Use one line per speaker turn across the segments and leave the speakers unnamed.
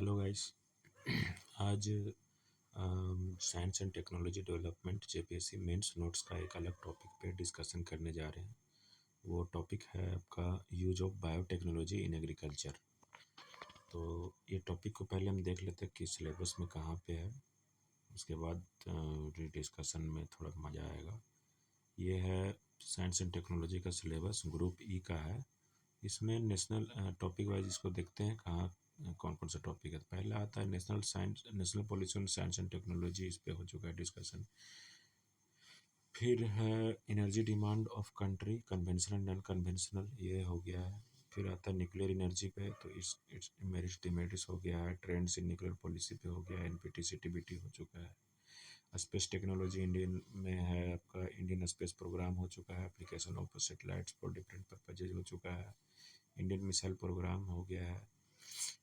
Hello guys. आज science and technology development JPSC mains notes का एक अलग टॉपिक पे डिस्कशन करने जा रहे हैं। वो टॉपिक है आपका use of biotechnology in agriculture. तो ये टॉपिक को पहले हम देख लेते हैं कि सिलेबस में कहाँ पे है, उसके बाद डिस्कशन में थोड़ा मज़ा आएगा। ये है साइंस एंड टेक्नोलॉजी का सिलेबस, ग्रुप ई का है। इसमें नेशनल टॉपिक वाइज इसको देखते हैं कहाँ कौन कौन सा टॉपिक है। पहला आता है national science, national pollution science and technology, इस पे हो चुका है डिस्कशन। फिर है energy demand of country, conventional and unconventional, ये हो गया है। फिर आता है न्यूक्लियर एनर्जी पे, तो इस मेरिट्स डिमेरिट्स हो गया है। ट्रेंड्स इन न्यूक्लियर पॉलिसी पे हो गया है। एनपीटी सीटीबीटी हो चुका है। स्पेस टेक्नोलॉजी इंडियन में है आपका, इंडियन स्पेस प्रोग्राम हो चुका है। Application of satellites for different purposes हो चुका है। इंडियन मिसाइल प्रोग्राम हो गया है।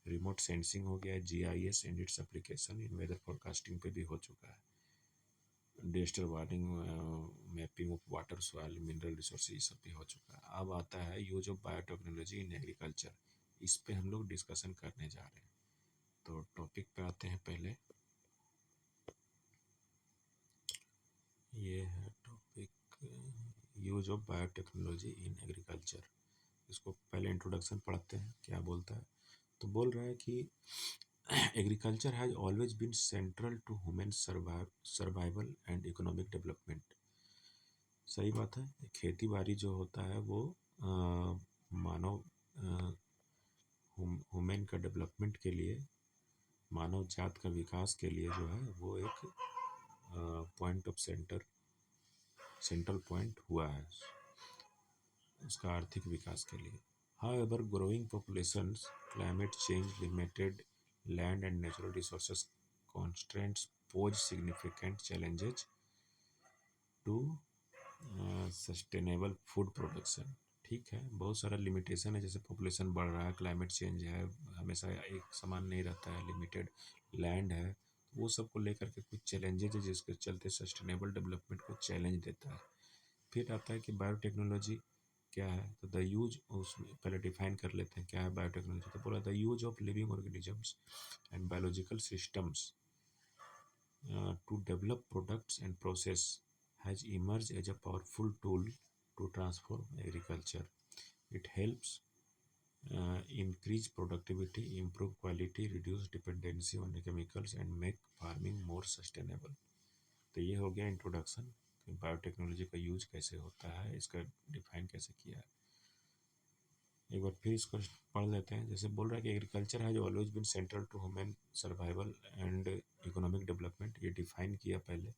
रिमोट सेंसिंग हो गया है। GIS and its application in weather forecasting पे भी हो चुका है। Digital warning, mapping of water, soil, mineral resource, ये सब भी हो चुका है। अब आता है use of biotechnology in agriculture, इस पे हम लोग डिस्कशन करने जा रहे हैं। तो टॉपिक पे आते हैं। पहले ये है topic, use of biotechnology in agriculture. इसको पहले इंट्रोडक्शन पढ़ते हैं क्या बोलता है। तो बोल रहा है कि agriculture has always been central to human survival and economic development. सही बात है। खेती बाड़ी जो होता है वो मानव ह्यूमन का डेवलपमेंट के लिए, मानव जात का विकास के लिए जो है वो एक पॉइंट ऑफ सेंट्रल पॉइंट हुआ है उसका आर्थिक विकास के लिए। However, growing populations, climate change, limited land and natural resources constraints pose significant challenges to sustainable food production. ठीक है, बहुत सारा लिमिटेशन है, जैसे पॉपुलेशन बढ़ रहा है, क्लाइमेट चेंज है, हमेशा एक समान नहीं रहता है, लिमिटेड लैंड है, तो वो सब को लेकर के कुछ चैलेंजेज है जिसके चलते सस्टेनेबल डेवलपमेंट को चैलेंज देता है। फिर आता है कि बायोटेक्नोलॉजी क्या है। तो द यूज, उसमें पहले डिफाइन कर लेते हैं क्या है बायोटेक्नोलॉजी। तो बोला the use of living organisms and biological systems to develop products and process has emerged as a powerful tool to transform agriculture. It helps increase productivity, improve quality, reduce dependency on chemicals and make farming more sustainable. तो ये हो गया introduction कि biotechnology का use कैसे होता है, इसका डिफाइन कैसे किया है। एक बार फिर इसको पढ़ लेते हैं। जैसे बोल रहा है कि agriculture has always been central to human survival and economic development, ये डिफाइन किया पहले।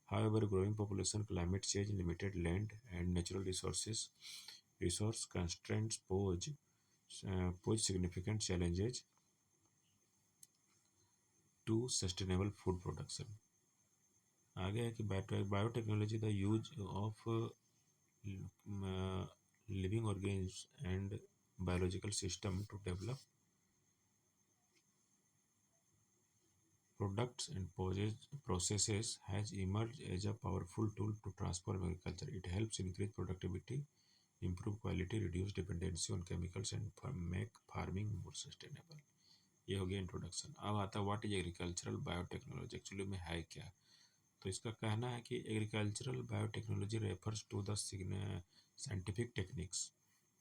However, growing population, climate change, limited land, and natural resource constraints pose significant challenges to sustainable food production. आगे है कि biotechnology the use of living organisms and biological system to develop products and processes has emerged as a powerful tool to transform agriculture. It helps increase productivity, improve quality, reduce dependency on chemicals and make farming more sustainable. ये हो गया introduction. अब आता है what is agricultural biotechnology, actually में है क्या। तो इसका कहना है कि agricultural biotechnology refers to the scientific techniques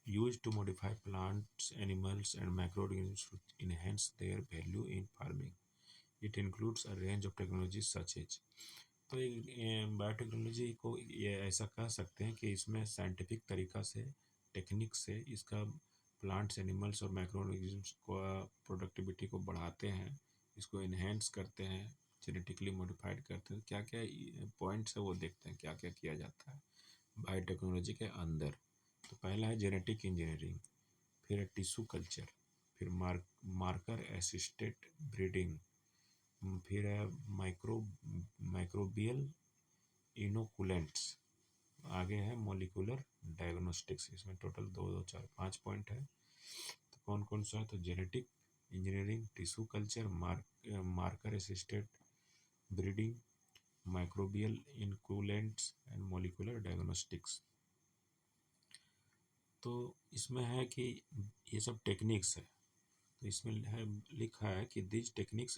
used to modify plants, animals and microorganisms to enhance their value in farming. It includes a range of technologies such as, तो biotechnology को ये ऐसा कह सकते हैं कि इसमें साइंटिफिक तरीका से, टेक्निक से इसका प्लांट्स, एनिमल्स और माइक्रोऑर्गेनिज्म्स को प्रोडक्टिविटी को बढ़ाते हैं, इसको इन्हेंस करते हैं, जेनेटिकली मॉडिफाइड करते हैं। क्या क्या पॉइंट्स है वो देखते हैं क्या क्या किया जाता है बायोटेक्नोलॉजी के अंदर। तो पहला है जेनेटिक इंजीनियरिंग, फिर है टिश्यू कल्चर, फिर मार्कर असिस्टेड ब्रीडिंग, फिर है माइक्रोबियल इनोकुलेंट्स, आगे है मोलिकुलर डायग्नोस्टिक्स। इसमें टोटल 2 4 5 पॉइंट है। तो कौन कौन सा है, तो genetic engineering, tissue culture, marker assisted breeding, microbial inoculants and molecular diagnostics. तो इसमें है कि ये सब टेक्निक्स है। तो इसमें है लिखा है कि this techniques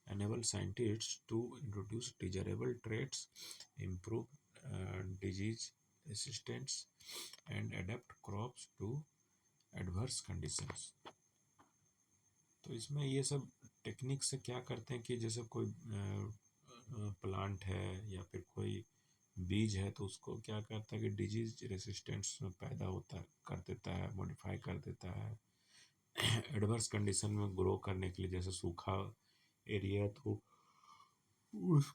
enable scientists to introduce desirable traits, improve disease resistance, and adapt crops to adverse conditions. तो इसमें ये सब टेक्निक से क्या करते हैं कि जैसे कोई प्लांट है या फिर कोई बीज है, तो उसको क्या करता है कि डिजीज रेसिस्टेंस पैदा होता कर देता है, मॉडिफाई कर देता है एडवर्स कंडीशन में ग्रो करने के लिए। जैसे सूखा एरिया, तो उस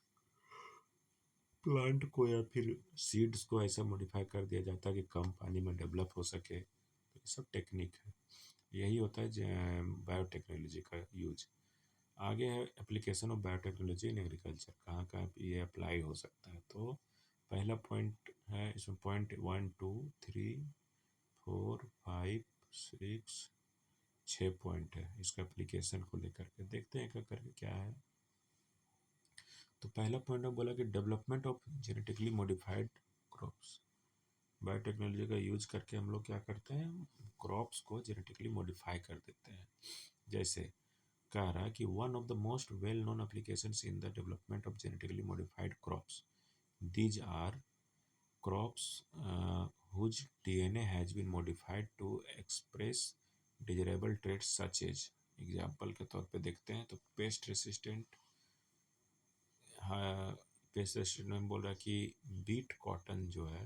प्लांट को या फिर सीड्स को ऐसा मॉडिफाई कर दिया जाता है कि कम पानी में डेवलप हो सके। तो ये सब टेक्निक है, यही होता है बायोटेक्नोलॉजी का यूज। आगे है application of biotechnology in agriculture, कहाँ कहाँ ये अप्लाई हो सकता है। तो पहला पॉइंट है इसमें, पॉइंट 1 2 3 4 5 6 6 पॉइंट है इसका एप्लीकेशन को लेकर के। देखते हैं क्या करके क्या है। तो पहला पॉइंट में बोला कि development of genetically modified crops. Biotechnology का यूज करके हम लोग क्या करते हैं, क्रॉप्स को जेनेटिकली मॉडिफाई कर देते हैं। जैसे कह रहा है कि one of the most well known applications in the development of genetically modified crops, these are crops whose DNA has been modified to express desirable traits such as, example के तौर पे देखते हैं तो पेस्ट रेसिस्टेंट। हाँ, pest resistant में बोल रहा है कि बीट कॉटन जो है,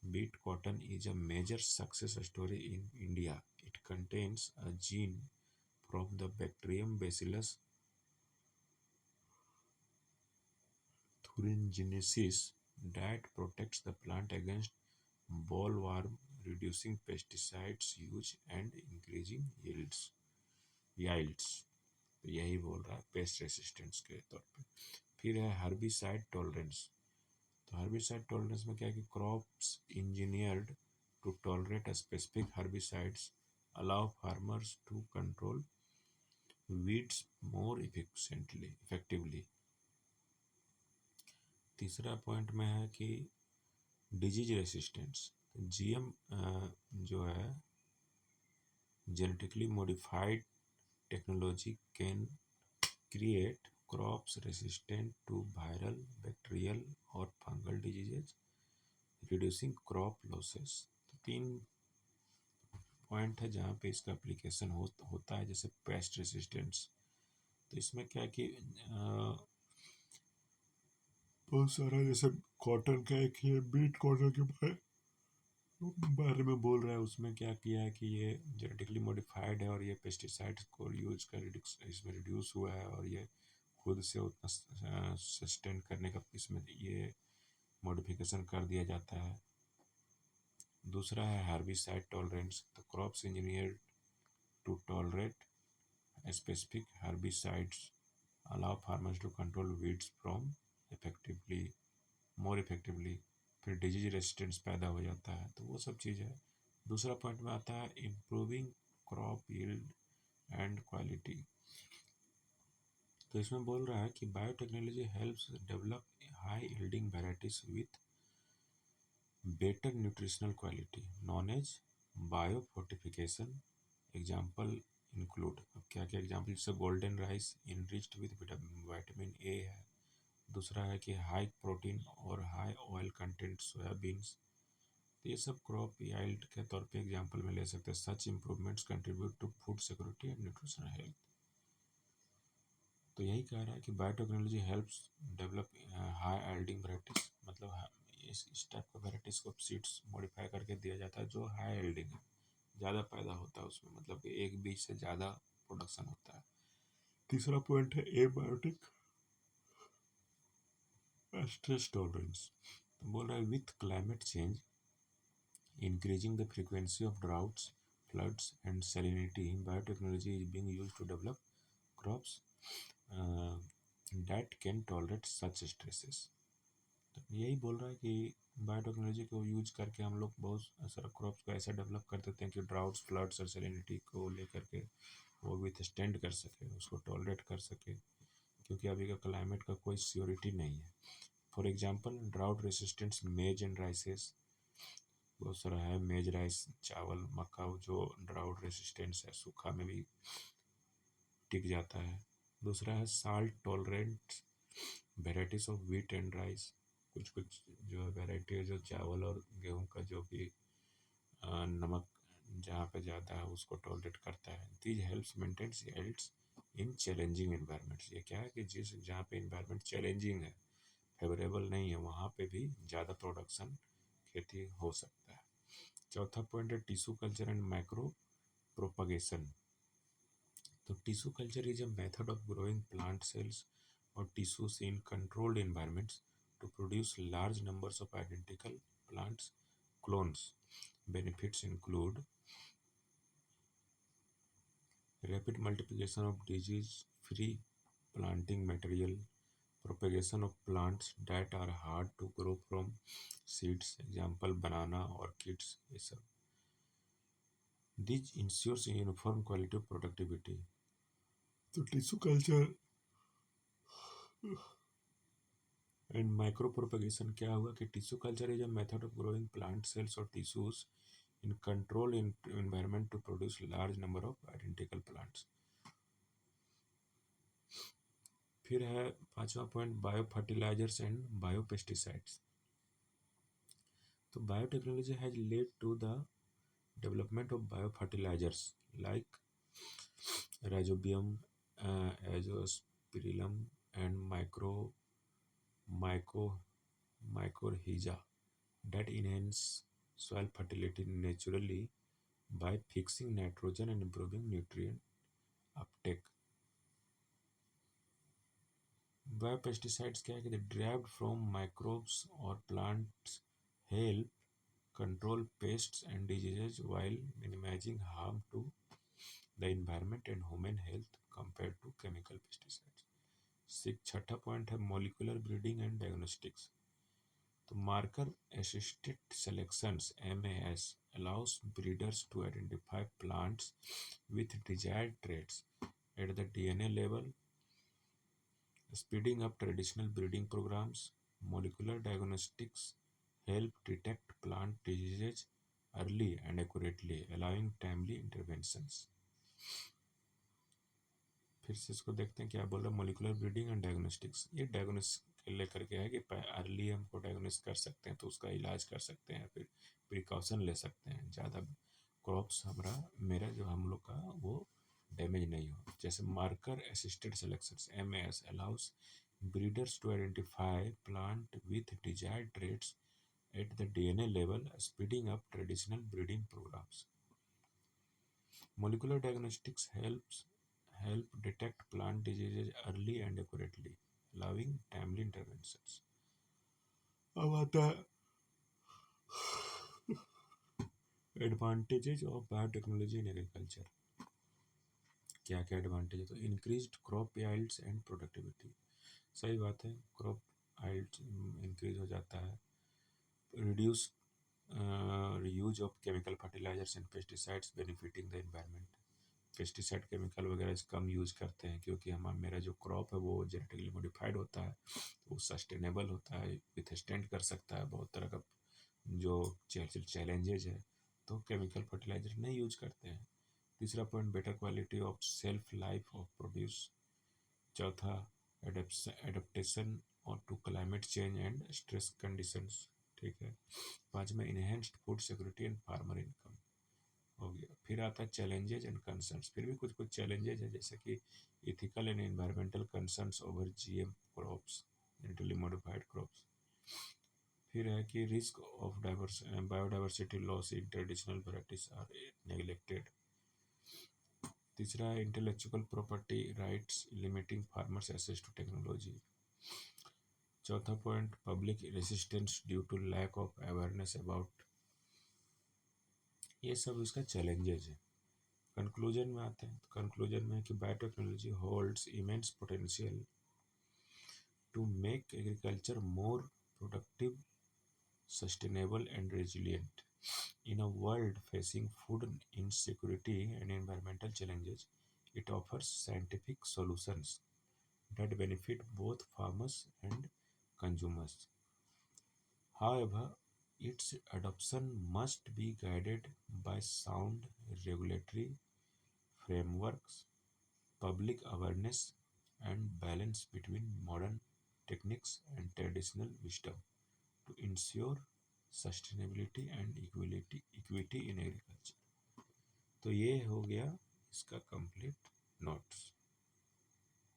BT cotton is a major success story in India. It contains a gene from the bacterium Bacillus thuringiensis that protects the plant against bollworm, reducing pesticides use and increasing yields। तो यही बोल रहा है paste resistance के तौर पे। फिर है हर्बिसाइड टॉलरेंस। तो हर्बिसाइड टॉलरेंस में क्या है कि crops engineered to tolerate specific herbicides allow farmers to control weeds more effectively। तीसरा पॉइंट में है कि डिजीज रेसिस्टेंस। जीएम जो है genetically modified technology can create crops resistant to viral, bacterial और fungal diseases, reducing crop losses. तो 3 point है जहाँ पे इसका एप्लीकेशन होता है। जैसे पेस्ट रेसिस्टेंस, तो इसमें क्या है कि बहुत सारा, जैसे कॉटन का एक ये बीट कॉटन के बारे में बोल रहा है, उसमें क्या किया है कि ये जेनेटिकली मॉडिफाइड है और ये पेस्टिसाइड्स को यूज कर इसमें रिड्यूस हुआ है और ये खुद से उतना सस्टेन करने का इसमें ये मॉडिफिकेशन कर दिया जाता है। दूसरा है हर्बिसाइड टॉलरेंस। तो crops engineer to tolerate specific herbicides allow farmers to control weeds from effectively more effectively. फिर डिजीज रेजिस्टेंस पैदा हो जाता है, तो वो सब चीज़ है। दूसरा पॉइंट में आता है improving crop yield and quality. तो इसमें बोल रहा है कि biotechnology helps develop high yielding varieties with better nutritional quality known as biofortification. Example include, अब क्या क्या एग्जाम्पल, जैसे golden rice enriched with vitamin A है। दूसरा है कि हाई प्रोटीन और हाई ऑयल कंटेंट सोयाबीन्स। तो ये सब क्रॉप यील्ड के तौर पे एग्जांपल में ले सकते हैं। Such improvements contribute to food security and nutritional health. तो यही कह रहा है कि biotechnology helps develop high yielding varieties, मतलब इस टाइप का वैराइटीज को सीड्स मॉडिफाई करके दिया जाता है जो हाई यील्डिंग है, ज़्यादा पैदा होता है उसमें, मतलब कि एक बीज से ज़्यादा प्रोडक्शन होता है। तीसरा पॉइंट है एबायोटिक स्ट्रेस टॉलरेंस। तो बोल रहा है with climate change increasing the frequency of droughts, floods, and salinity, biotechnology is being used to develop crops uh, that can tolerate such stresses। तो यही बोल रहा है कि बायोटेक्नोलॉजी को यूज करके हम लोग बहुत सारा क्रॉप्स को ऐसा डेवलप कर देते हैं कि ड्राउट्स, फ्लड्स और सैलिनिटी को लेकर के वो विथ स्टैंड कर सके, उसको टॉलरेट कर सके, क्योंकि अभी का क्लाइमेट का कोई श्योरिटी नहीं है। फॉर एग्जाम्पल ड्राउट रेसिस्टेंट मेज एंड राइसेस, दूसरा है मेज राइस, चावल मक्का जो ड्राउट रेसिस्टेंस है, सूखा में भी टिक जाता है। दूसरा है salt tolerant varieties of wheat and rice, कुछ कुछ जो है वेराइटी है जो चावल और गेहूं का जो कि नमक जहाँ पे ज़्यादा है उसको टॉलरेट करता है। These helps maintains healths in challenging environments. ये क्या है कि जिस जहाँ पे इन्वायरमेंट चैलेंजिंग है, फेवरेबल नहीं है, वहाँ पे भी ज़्यादा प्रोडक्शन खेती हो सकता है। चौथा पॉइंट है tissue culture and micro propagation. तो tissue culture is a method of growing plant cells or tissues in controlled environments to produce large numbers of identical plants clones. Benefits include rapid multiplication of disease-free planting material, propagation of plants that are hard to grow from seeds, example banana, orchids, ये सब. This ensures uniform quality of productivity. तो tissue culture and micro propagation क्या हुआ कि tissue culture is a method of growing plant cells और tissues in control environment to produce large number of identical plants. फिर है पांचवा point bio fertilisers and bio pesticides. तो biotechnology has led to the development of bio fertilisers like rhizobium, azospirillum and myco mycorrhiza that enhance soil fertility naturally by fixing nitrogen and improving nutrient uptake. Biopesticides क्या है कि derived from microbes or plants help control pests and diseases while minimizing harm to the environment and human health compared to chemical pesticides. छठा point है molecular breeding and diagnostics. तो marker assisted selections MAS allows breeders to identify plants with desired traits at the DNA level, speeding up traditional breeding programs. Molecular diagnostics help detect plant diseases early and accurately, allowing timely interventions. फिर से इसको देखते हैं क्या बोल रहा है molecular breeding and diagnostics. ये डायग्नोस लेकर के है कि अर्ली हमको डायग्नोस कर सकते हैं तो उसका इलाज कर सकते हैं, फिर प्रिकॉशन ले सकते हैं, ज़्यादा क्रॉप्स मेरा जो हम लोग का वो डैमेज नहीं हो। जैसे marker assisted selections MAS allows breeders to identify plant with desired traits at the DNA level, speeding up traditional breeding programs. Molecular diagnostics help detect plant diseases early and accurately, allowing timely interventions. अब आता है advantages of biotechnology in agriculture. क्या क्या advantage है? तो increased crop yields and productivity, सही बात है, क्रॉप याइल्ड इंक्रीज हो जाता है। Reduce use of chemical fertilisers and pesticides benefiting the environment. Pesticide chemical वगैरह कम यूज करते हैं क्योंकि मेरा जो क्रॉप है वो जेनेटिकली मॉडिफाइड होता है, तो वो सस्टेनेबल होता है, विथस्टैंड कर सकता है बहुत तरह का जो चैलेंजेज है, तो केमिकल फर्टिलाइजर नहीं यूज करते हैं। तीसरा point better quality of shelf life of produce. चौथा एडेप्टेशन और to climate change and stress conditions, ठीक है। पांचवा enhanced food security and farmer income हो गया। फिर आता है चैलेंजेज एंड कंसर्न्स, फिर भी कुछ कुछ चैलेंजेज है जैसे कि ethical and environmental concerns over GM crops, genetically modified crops. फिर है कि risk of biodiversity loss in traditional varieties are neglected. तीसरा है intellectual property rights limiting farmers access to technology. चौथा point public resistance due to lack of awareness about. ये सब इसका challenges है। कंक्लूजन में आते हैं, तो कंक्लूजन में है कि biotechnology holds immense potential to make agriculture more productive, sustainable and resilient. In a world facing food insecurity and environmental challenges, it offers scientific solutions that benefit both farmers and consumers. However, its adoption must be guided by sound regulatory frameworks, public awareness, and balance between modern techniques and traditional wisdom to ensure sustainability and equity in agriculture. तो ये हो गया इसका complete notes.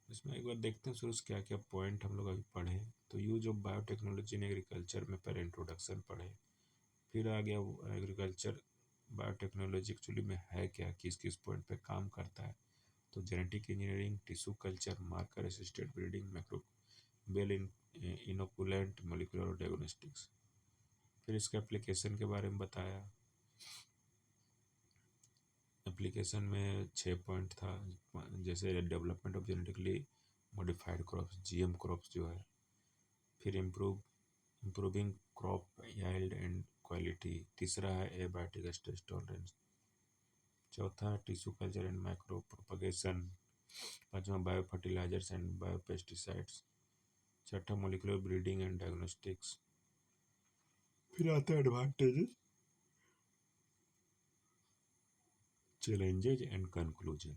इसमें एक बार देखते हैं शुरू से क्या क्या पॉइंट हम लोग अभी पढ़े। तो use of biotechnology in agriculture में पहले इंट्रोडक्शन पढ़े, फिर आ गया एग्रीकल्चर बायोटेक्नोलॉजी एक्चुअली में है क्या, किस किस पॉइंट पे काम करता है। तो genetic engineering, tissue culture, marker assisted breeding, microbial inoculant, molecular diagnostics. फिर इसके एप्लीकेशन के बारे में बताया। एप्लीकेशन में 6 पॉइंट था, जैसे development of genetically modified crops, GM crops जो है। फिर improving crop yield and quality. तीसरा है एबायोटिक स्ट्रेस टॉलरेंस। चौथा है tissue culture and micro propagation. पांचवा bio fertilisers and bio pesticides. छठा मोलिकुलर ब्रीडिंग एंड डायग्नोस्टिक्स। फिर आता है एडवांटेजेस, चैलेंजेज एंड कंक्लूजन।